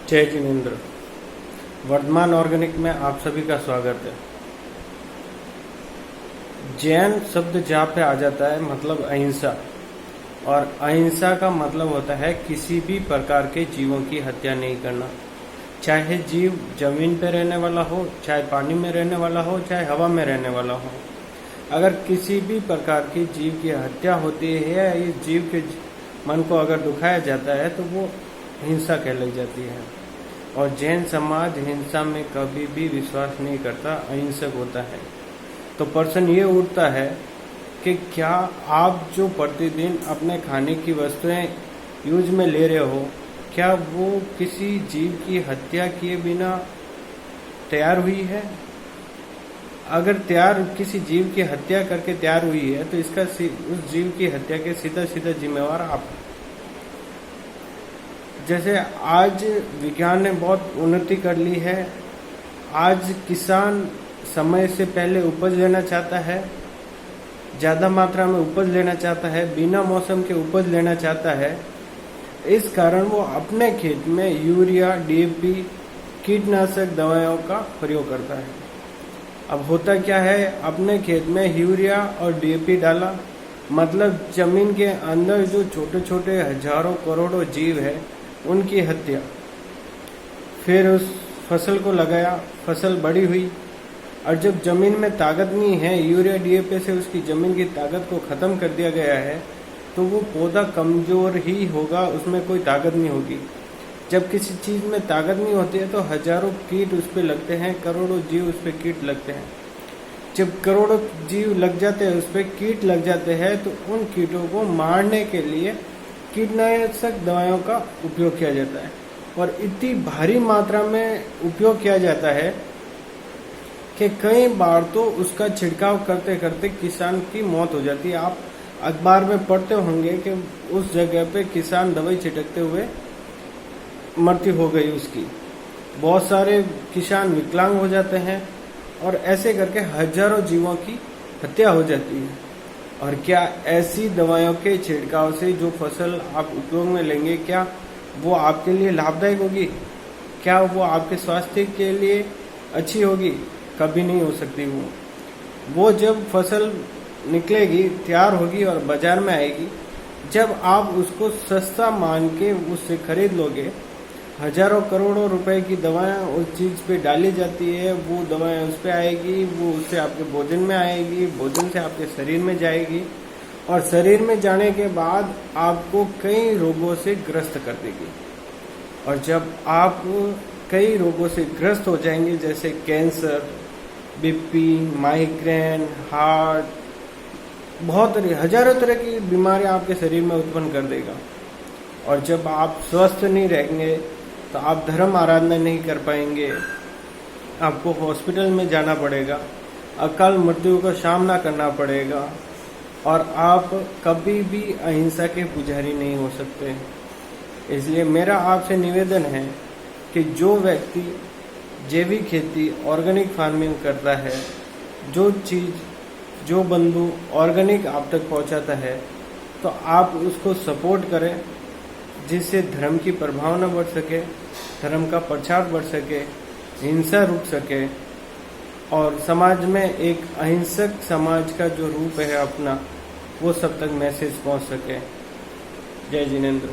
जय जिनेन्द्र। वर्धमान ऑर्गेनिक में आप सभी का स्वागत है। जैन शब्द जहाँ पे आ जाता है मतलब अहिंसा, और अहिंसा का मतलब होता है किसी भी प्रकार के जीवों की हत्या नहीं करना। चाहे जीव जमीन पे रहने वाला हो, चाहे पानी में रहने वाला हो, चाहे हवा में रहने वाला हो। अगर किसी भी प्रकार की जीव की हत्या होती है या इस जीव के मन को अगर दुखाया जाता है तो वो हिंसा कहलाई जाती है। और जैन समाज हिंसा में कभी भी विश्वास नहीं करता, अहिंसक होता है। तो प्रश्न ये उठता है कि क्या आप जो प्रतिदिन अपने खाने की वस्तुएं यूज में ले रहे हो, क्या वो किसी जीव की हत्या किए बिना तैयार हुई है? अगर किसी जीव की हत्या करके तैयार हुई है तो इसका उस जीव की हत्या के सीधा सीधा जिम्मेवार आप। जैसे आज विज्ञान ने बहुत उन्नति कर ली है। आज किसान समय से पहले उपज लेना चाहता है, ज़्यादा मात्रा में उपज लेना चाहता है, बिना मौसम के उपज लेना चाहता है। इस कारण वो अपने खेत में यूरिया, डीएपी, कीटनाशक दवाओं का प्रयोग करता है। अब होता क्या है, अपने खेत में यूरिया और डीएपी डाला, मतलब जमीन के अंदर जो छोटे छोटे हजारों करोड़ों जीव है उनकी हत्या। फिर उस फसल को लगाया, फसल बड़ी हुई, और जब जमीन में ताकत नहीं है, यूरिया डीएपी से उसकी जमीन की ताकत को खत्म कर दिया गया है, तो वो पौधा कमजोर ही होगा, उसमें कोई ताकत नहीं होगी। जब किसी चीज में ताकत नहीं होती है तो हजारों कीट उस पर लगते हैं, करोड़ों जीव उस पर कीट लगते हैं। जब करोड़ों जीव लग जाते हैं, उस पर कीट लग जाते हैं, तो उन कीटों को मारने के लिए कीटनाशक दवाओं का उपयोग किया जाता है। और इतनी भारी मात्रा में उपयोग किया जाता है कि कई बार तो उसका छिड़काव करते करते किसान की मौत हो जाती है। आप अखबार में पढ़ते होंगे कि उस जगह पे किसान दवाई छिड़कते हुए मृत्यु हो गई उसकी। बहुत सारे किसान विकलांग हो जाते हैं और ऐसे करके हजारों जीवों की हत्या हो जाती है। और क्या ऐसी दवाइयों के छिड़काव से जो फसल आप उपयोग में लेंगे, क्या वो आपके लिए लाभदायक होगी? क्या वो आपके स्वास्थ्य के लिए अच्छी होगी? कभी नहीं हो सकती। वो जब फसल निकलेगी, तैयार होगी और बाजार में आएगी, जब आप उसको सस्ता मान के उससे खरीद लोगे, हजारों करोड़ों रुपए की दवाएं उस चीज पे डाली जाती है, वो दवाएं उस पे आएगी, वो उससे आपके भोजन में आएगी, भोजन से आपके शरीर में जाएगी, और शरीर में जाने के बाद आपको कई रोगों से ग्रस्त कर देगी। और जब आप कई रोगों से ग्रस्त हो जाएंगे, जैसे कैंसर, बीपी, माइग्रेन, हार्ट, बहुत हजारों तरह की बीमारियां आपके शरीर में उत्पन्न कर देगा। और जब आप स्वस्थ नहीं रहेंगे तो आप धर्म आराधना नहीं कर पाएंगे, आपको हॉस्पिटल में जाना पड़ेगा, अकाल मृत्यु का सामना करना पड़ेगा, और आप कभी भी अहिंसा के पुजारी नहीं हो सकते। इसलिए मेरा आपसे निवेदन है कि जो व्यक्ति जैविक खेती, ऑर्गेनिक फार्मिंग करता है, जो बंधु ऑर्गेनिक आप तक पहुंचाता है, तो आप उसको सपोर्ट करें, जिससे धर्म की प्रभावना बढ़ सके, धर्म का प्रचार बढ़ सके, हिंसा रुक सके, और समाज में एक अहिंसक समाज का जो रूप है अपना, वो सब तक मैसेज पहुंच सके। जय जिनेन्द्र।